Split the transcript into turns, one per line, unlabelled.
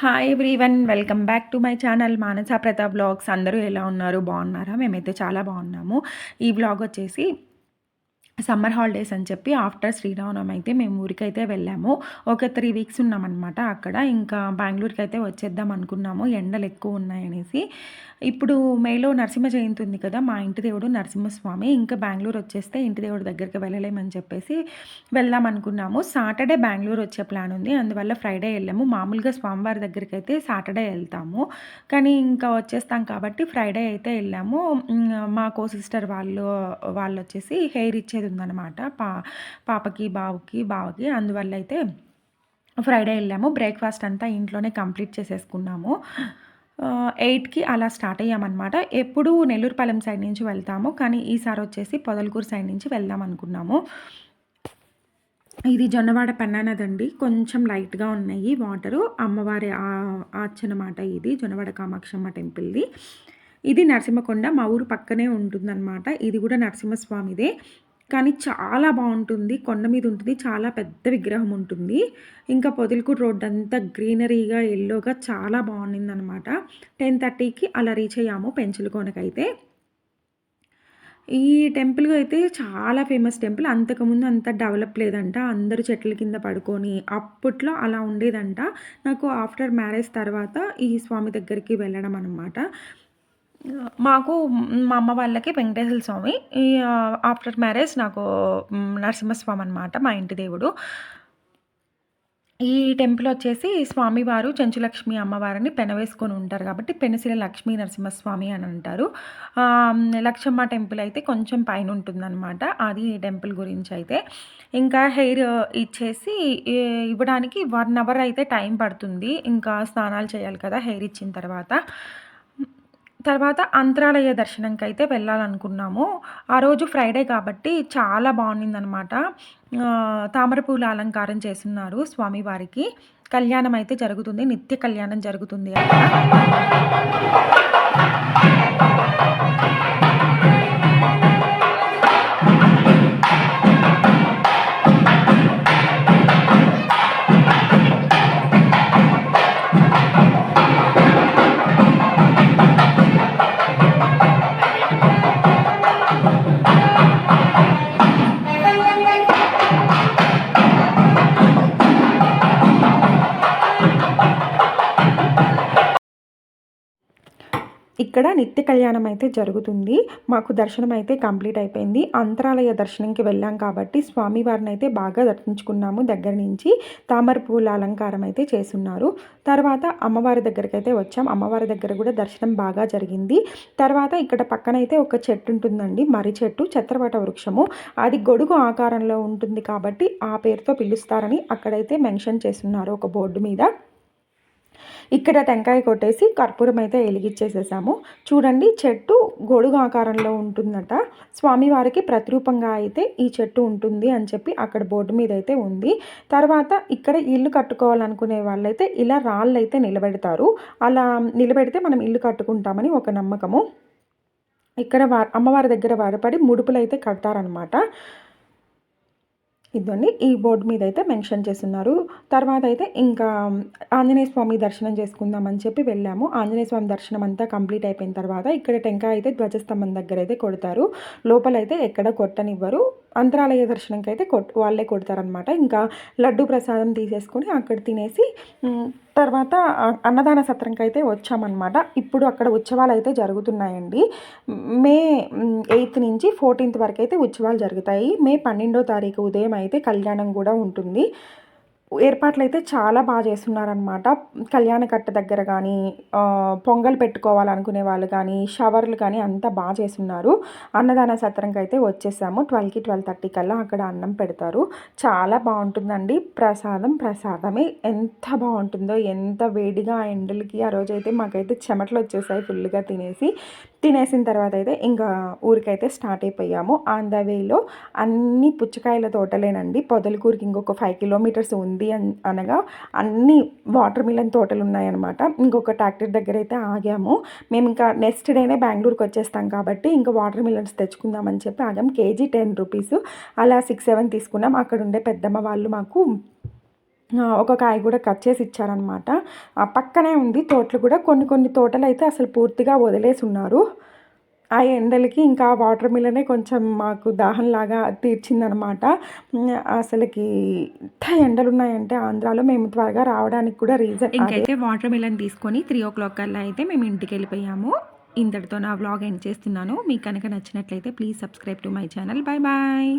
Hi everyone, welcome back to my channel Manasa Pratap blogs. అందరూ ఎలా ఉన్నారు? బాగున్నారా? మేమైతే చాలా బాగున్నాము. ఈ బ్లాగ్ వచ్చేసి సమ్మర్ హాలిడేస్ అని చెప్పి ఆఫ్టర్ శ్రీరామనవమి అయితే మేము ఊరికైతే వెళ్ళాము. ఒక 3 వీక్స్ ఉన్నామన్నమాట అక్కడ. ఇంకా బెంగుళూరుకి అయితే వచ్చేద్దాం అనుకున్నాము, ఎండలు ఎక్కువ ఉన్నాయనేసి. ఇప్పుడు మేలో నరసింహ జయంతి ఉంది కదా, మా ఇంటి దేవుడు నరసింహస్వామి. ఇంకా బెంగుళూరు వచ్చేస్తే ఇంటి దేవుడి దగ్గరికి వెళ్ళలేమని చెప్పేసి వెళ్దాం అనుకున్నాము. సాటర్డే బెంగుళూరు వచ్చే ప్లాన్ ఉంది, అందువల్ల ఫ్రైడే వెళ్ళాము. మామూలుగా స్వామివారి దగ్గరికి అయితే సాటర్డే వెళ్తాము, కానీ ఇంకా వచ్చేస్తాం కాబట్టి ఫ్రైడే అయితే వెళ్ళాము. మా కో సిస్టర్ వాళ్ళు వచ్చేసి హెయిర్ ఇచ్చేది ఉందన్నమాట, పాపకి బావకి. అందువల్ల అయితే ఫ్రైడే వెళ్ళాము. బ్రేక్ఫాస్ట్ అంతా ఇంట్లోనే కంప్లీట్ చేసేసుకున్నాము. 8కి అలా స్టార్ట్ అయ్యామన్నమాట. ఎప్పుడు నెల్లూరుపాలెం సైడ్ నుంచి వెళ్తాము, కానీ ఈసారి వచ్చేసి పొదలకూరు సైడ్ నుంచి వెళ్దాం అనుకున్నాము. ఇది జొన్నవాడ పెన్నానదండి, కొంచెం లైట్గా ఉన్నాయి వాటరు. అమ్మవారి ఆర్చనమాట ఇది, జొన్నవాడ కామాక్షమ్మ టెంపుల్ది. ఇది నరసింహకొండ, మా ఊరు పక్కనే ఉంటుందన్నమాట. ఇది కూడా నరసింహస్వామిదే, కానీ చాలా బాగుంటుంది. కొండ మీద ఉంటుంది, చాలా పెద్ద విగ్రహం ఉంటుంది. ఇంకా పొదిలికూరు రోడ్ అంతా గ్రీనరీగా ఎల్లోగా చాలా బాగుండిందనమాట. 10:30కి అలా రీచ్ అయ్యాము పెంచులకోనకైతే. ఈ టెంపుల్ అయితే చాలా ఫేమస్ టెంపుల్. అంతకుముందు అంత డెవలప్ లేదంట, అందరూ చెట్ల కింద పడుకొని అప్పట్లో అలా ఉండేదంట. నాకు ఆఫ్టర్ మ్యారేజ్ తర్వాత ఈ స్వామి దగ్గరికి వెళ్ళడం అనమాట. మాకు మా అమ్మ వాళ్ళకి వెంకటేశ్వర స్వామి, ఈ ఆఫ్టర్ మ్యారేజ్ నాకు నరసింహస్వామి అనమాట, మా ఇంటి దేవుడు. ఈ టెంపుల్ వచ్చేసి స్వామివారు చెంచులక్ష్మి అమ్మవారిని పెనవేసుకొని ఉంటారు కాబట్టి పెనసిల లక్ష్మీ నరసింహస్వామి అని అంటారు. లక్షమ్మ టెంపుల్ అయితే కొంచెం పైన ఉంటుందన్నమాట. అది ఈ టెంపుల్ గురించి అయితే. ఇంకా హెయిర్ ఇచ్చేసి ఇవ్వడానికి 1 అవర్ అయితే టైం పడుతుంది. ఇంకా స్నానాలు చేయాలి కదా హెయిర్ ఇచ్చిన తర్వాత అంతరాలయ దర్శనంకి అయితే వెళ్ళాలనుకున్నాము. ఆ రోజు ఫ్రైడే కాబట్టి చాలా బాగుండిందనమాట. తామరపూల అలంకారం చేస్తున్నారు స్వామివారికి. కళ్యాణం అయితే జరుగుతుంది, నిత్య కళ్యాణం జరుగుతుంది అక్కడ. ఇక్కడ నిత్య కళ్యాణం అయితే జరుగుతుంది. మాకు దర్శనం అయితే కంప్లీట్ అయిపోయింది. అంతరాలయ దర్శనంకి వెళ్ళాం కాబట్టి స్వామివారిని అయితే బాగా దర్శించుకున్నాము. దగ్గర నుంచి తామర పూల అలంకారం అయితే చేసున్నారు. తర్వాత అమ్మవారి దగ్గరికి అయితే వచ్చాం. అమ్మవారి దగ్గర కూడా దర్శనం బాగా జరిగింది. తర్వాత ఇక్కడ పక్కన అయితే ఒక చెట్టు ఉంటుందండి, మర్రి చెట్టు, చత్రవట వృక్షము. అది గొడుగు ఆకారంలో ఉంటుంది కాబట్టి ఆ పేరుతో పిలుస్తారని అక్కడైతే మెన్షన్ చేస్తున్నారు ఒక బోర్డు మీద. ఇక్కడ టెంకాయ కొట్టేసి కర్పూరం అయితే వెలిగించేసేసాము. చూడండి, చెట్టు గొడుగు ఆకారంలో ఉంటుందట. స్వామివారికి ప్రతిరూపంగా అయితే ఈ చెట్టు ఉంటుంది అని చెప్పి అక్కడ బోర్డు మీద అయితే ఉంది. తర్వాత ఇక్కడ ఇల్లు కట్టుకోవాలనుకునే వాళ్ళైతే ఇలా రాళ్ళు అయితే నిలబెడతారు. అలా నిలబెడితే మనం ఇల్లు కట్టుకుంటామని ఒక నమ్మకము. ఇక్కడ అమ్మవారి దగ్గర వారపడి ముడుపులు అయితే కడతారనమాట. ఇదండి, ఈ బోర్డు మీద అయితే మెన్షన్ చేస్తున్నారు. తర్వాత అయితే ఇంకా ఆంజనేయ స్వామి దర్శనం చేసుకుందామని చెప్పి వెళ్ళాము. ఆంజనేయ స్వామి దర్శనం అంతా కంప్లీట్ అయిపోయిన తర్వాత ఇక్కడ టెంకాయ అయితే ధ్వజస్తంభం దగ్గర అయితే కొడతారు. లోపలైతే ఎక్కడ కొట్టనివ్వరు. అంతరాలయ దర్శనంకి అయితే వాళ్ళే కొడతారనమాట. ఇంకా లడ్డు ప్రసాదం తీసేసుకొని అక్కడ తినేసి తర్వాత అన్నదాన సత్రంకి అయితే వచ్చామన్నమాట. ఇప్పుడు అక్కడ ఉత్సవాలు అయితే జరుగుతున్నాయండి. మే 8 నుంచి 14 వరకు అయితే ఉత్సవాలు జరుగుతాయి. మే 12వ తారీఖు ఉదయం అయితే కళ్యాణం కూడా ఉంటుంది. ఏర్పాట్లు అయితే చాలా బాగా చేస్తున్నారనమాట. కళ్యాణకట్ట దగ్గర కానీ పొంగల్ పెట్టుకోవాలనుకునే వాళ్ళు కానీ షవర్లు కానీ అంతా బాగా చేస్తున్నారు. అన్నదాన సత్రంకి అయితే వచ్చేసాము. 12కి 12:30 కల్లా అక్కడ అన్నం పెడతారు. చాలా బాగుంటుందండి. ప్రసాదమే ఎంత బాగుంటుందో, ఎంత వేడిగా ఆ ఎండలకి ఆ రోజైతే మాకైతే చెమటలు వచ్చేసాయి ఫుల్గా తినేసిన తర్వాత అయితే ఇంకా ఊరికైతే స్టార్ట్ అయిపోయాము. ఆన్ ద వేలో అన్ని పుచ్చకాయల తోటలేనండి. పొదలకూరుకి ఇంకొక 5 కిలోమీటర్స్ ఉంది అనగా అన్ని వాటర్ మిలన్ తోటలు ఉన్నాయన్నమాట. ఇంకొక ట్రాక్టర్ దగ్గర అయితే ఆగాము. మేము ఇంకా నెక్స్ట్ డేనే బెంగళూరుకి వచ్చేస్తాం కాబట్టి ఇంకా వాటర్ మిలన్స్ తెచ్చుకుందామని చెప్పి ఆగాం. కేజీ 10 రూపీస్, అలా 6-7 తీసుకున్నాం. అక్కడ ఉండే పెద్దమ్మ వాళ్ళు మాకు ఒక కాయ కూడా కట్ చేసి ఇచ్చారనమాట. పక్కనే ఉంది తోటలు కూడా. కొన్ని తోటలైతే అసలు పూర్తిగా వదిలేసి ఉన్నారు. ఆ ఎండలకి ఇంకా వాటర్ మిలనే కొంచెం మాకు దాహంలాగా తీర్చిందనమాట. అసలకి ఎంత ఎండలున్నాయంటే ఆంధ్రాలో మేము త్వరగా రావడానికి కూడా రీజన్ ఇంకైతే వాటర్ మిలన్ తీసుకొని 3:00 కల్లా అయితే మేము ఇంటికెళ్ళిపోయాము. ఇంతటితో నా వ్లాగ్ ఎండ్ చేస్తున్నాను. మీకు కనుక నచ్చినట్లయితే please subscribe to my channel. Bye bye.